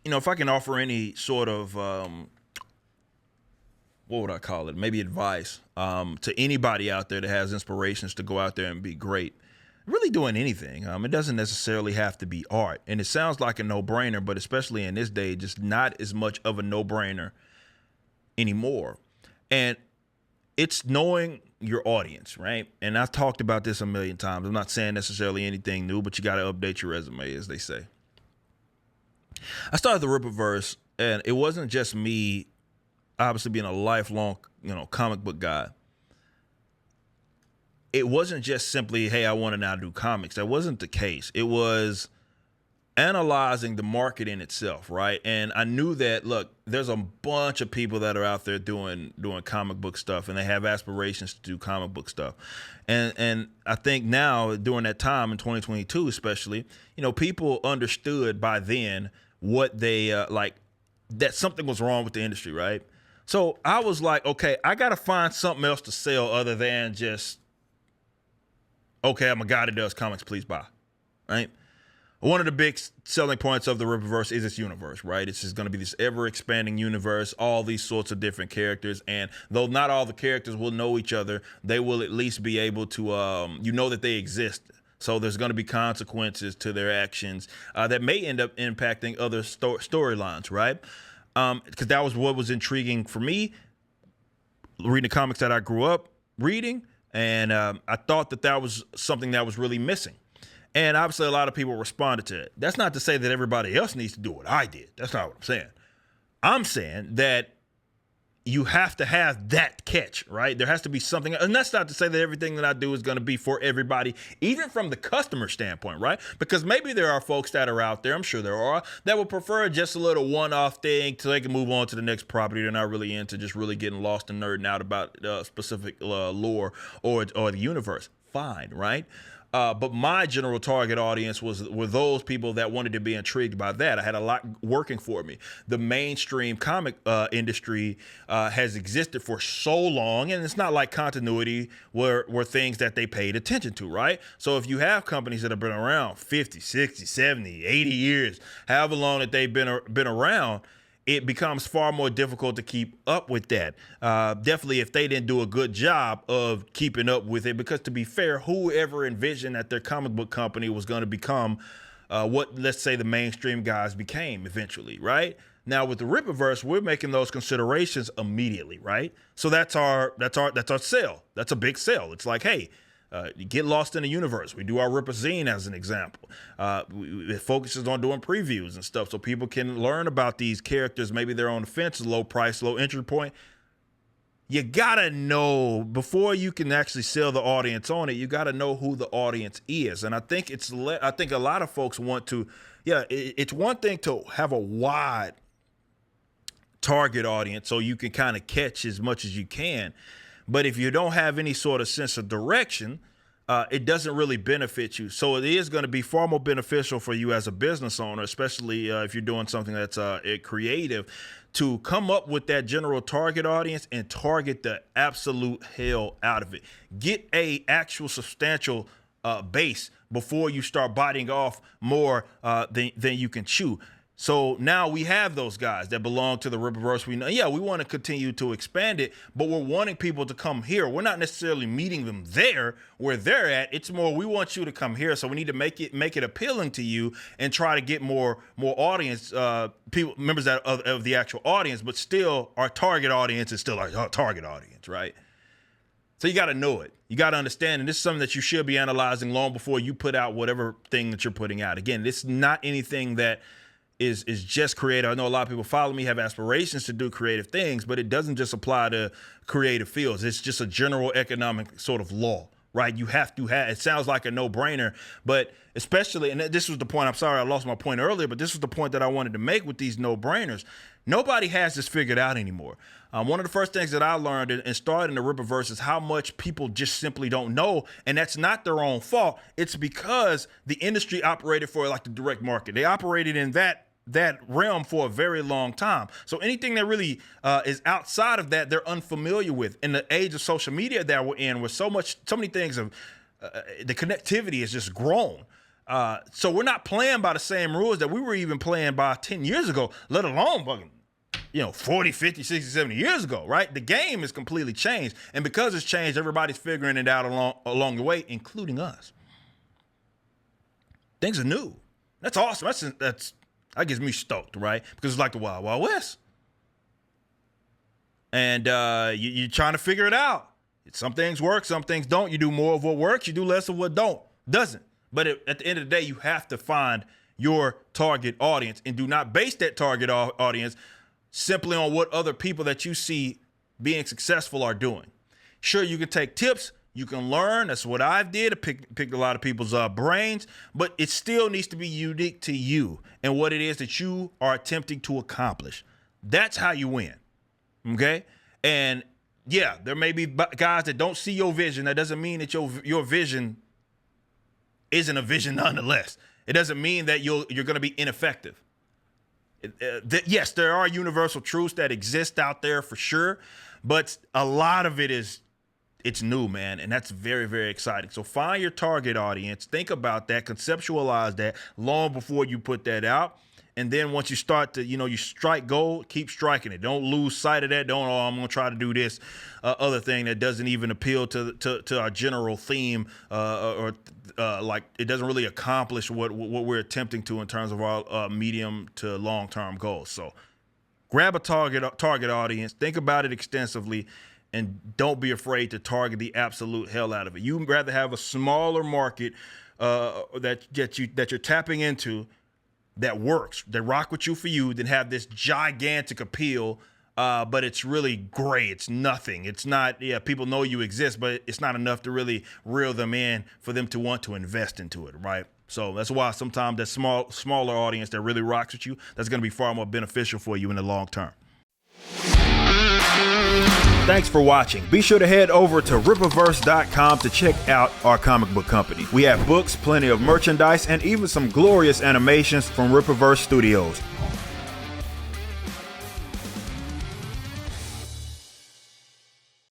if I can offer any sort of what would I call it? Maybe advice to anybody out there that has inspirations to go out there and be great. Really doing anything. It doesn't necessarily have to be art, and it sounds like a no-brainer, but especially in this day, just not as much of a no-brainer anymore. And it's knowing your audience, right? And I've talked about this a million times. I'm not saying necessarily anything new, but you got to update your resume, as they say. I started the Rippaverse, and it wasn't just me, obviously being a lifelong, comic book guy. It wasn't just simply, hey, I want to now do comics. That wasn't the case. It was analyzing the market in itself, right? And I knew that, look, there's a bunch of people that are out there doing comic book stuff, and they have aspirations to do comic book stuff. And I think now, during that time in 2022 especially, people understood by then what they that something was wrong with the industry, right? So I was like, okay, I got to find something else to sell other than just, okay, I'm a guy that does comics, please buy, right? One of the big selling points of the Rippaverse is its universe, right? It's just going to be this ever-expanding universe, all these sorts of different characters. And though not all the characters will know each other, they will at least be able to, that they exist. So there's going to be consequences to their actions that may end up impacting other storylines, right? Because that was what was intriguing for me, reading the comics that I grew up reading. And I thought that was something that was really missing. And obviously a lot of people responded to it. That's not to say that everybody else needs to do what I did. That's not what I'm saying. I'm saying that you have to have that catch, right? There has to be something. And that's not to say that everything that I do is going to be for everybody, even from the customer standpoint, right? Because maybe there are folks that are out there, I'm sure there are, that would prefer just a little one-off thing so they can move on to the next property. They're not really into just really getting lost and nerding out about specific lore or the universe. Fine, right? But my general target audience were those people that wanted to be intrigued by that. I had a lot working for me. The mainstream comic industry has existed for so long, and it's not like continuity were things that they paid attention to, right? So if you have companies that have been around 50, 60, 70, 80 years, however long that they've been around, it becomes far more difficult to keep up with that. Definitely if they didn't do a good job of keeping up with it, because to be fair, whoever envisioned that their comic book company was going to become what, let's say, the mainstream guys became eventually, right? Now with the Rippaverse, we're making those considerations immediately, right? So that's our sale. That's a big sale. It's like, hey, you get lost in the universe. We do our Rippazine as an example. It focuses on doing previews and stuff so people can learn about these characters. Maybe they're on the fence, low price, low entry point. You gotta know before you can actually sell the audience on it. You gotta know who the audience is, and I think I think a lot of folks want to. Yeah, it's one thing to have a wide target audience so you can kind of catch as much as you can. But if you don't have any sort of sense of direction, it doesn't really benefit you. So it is going to be far more beneficial for you as a business owner, especially if you're doing something that's creative, to come up with that general target audience and target the absolute hell out of it. Get a actual substantial base before you start biting off more than you can chew. So now we have those guys that belong to the Rippaverse. We know, yeah, we want to continue to expand it, but we're wanting people to come here. We're not necessarily meeting them there where they're at. It's more, we want you to come here. So we need to make it appealing to you and try to get more audience, people, members of the actual audience, but still our target audience is still our target audience, right? So you got to know it. You got to understand, and this is something that you should be analyzing long before you put out whatever thing that you're putting out. Again, this is not anything that is just creative. I know a lot of people follow me, have aspirations to do creative things, but it doesn't just apply to creative fields. It's just a general economic sort of law, right? You have to have, it sounds like a no-brainer, but especially, and this was the point, I'm sorry I lost my point earlier, but this was the point that I wanted to make with these no-brainers. Nobody has this figured out anymore. One of the first things that I learned and started in the Rippaverse is how much people just simply don't know, and that's not their own fault. It's because the industry operated for like the direct market. They operated in that realm for a very long time. So anything that really is outside of that, they're unfamiliar with. In the age of social media that we're in, where so many things of the connectivity has just grown. So we're not playing by the same rules that we were even playing by 10 years ago, let alone fucking, 40, 50, 60, 70 years ago, right? The game is completely changed. And because it's changed, everybody's figuring it out along the way, including us. Things are new. That's awesome. That gets me stoked, right? Because it's like the Wild Wild West. And you're trying to figure it out. Some things work, some things don't. You do more of what works, you do less of what doesn't. But at the end of the day, you have to find your target audience and do not base that target audience simply on what other people that you see being successful are doing. Sure, you can take tips, you can learn. That's what I did. I picked a lot of people's brains, but it still needs to be unique to you and what it is that you are attempting to accomplish. That's how you win. Okay? And yeah, there may be guys that don't see your vision. That doesn't mean that your vision isn't a vision nonetheless. It doesn't mean that you're going to be ineffective. Yes, there are universal truths that exist out there for sure, but a lot of it it's new, man, and that's very, very exciting. So find your target audience, think about that, conceptualize that long before you put that out. And then once you start to, you strike gold, keep striking it. Don't lose sight of that. I'm going to try to do this other thing that doesn't even appeal to our general theme or like it doesn't really accomplish what we're attempting to in terms of our medium to long-term goals. So grab a target audience, think about it extensively, and don't be afraid to target the absolute hell out of it. You'd rather have a smaller market that you're tapping into that works, that rock with you for you, than have this gigantic appeal, but it's really gray. It's nothing. It's not, people know you exist, but it's not enough to really reel them in for them to want to invest into it, right? So that's why sometimes that smaller audience that really rocks with you, that's going to be far more beneficial for you in the long term. Thanks for watching. Be sure to head over to Rippaverse.com to check out our comic book company. We have books, plenty of merchandise, and even some glorious animations from Rippaverse Studios.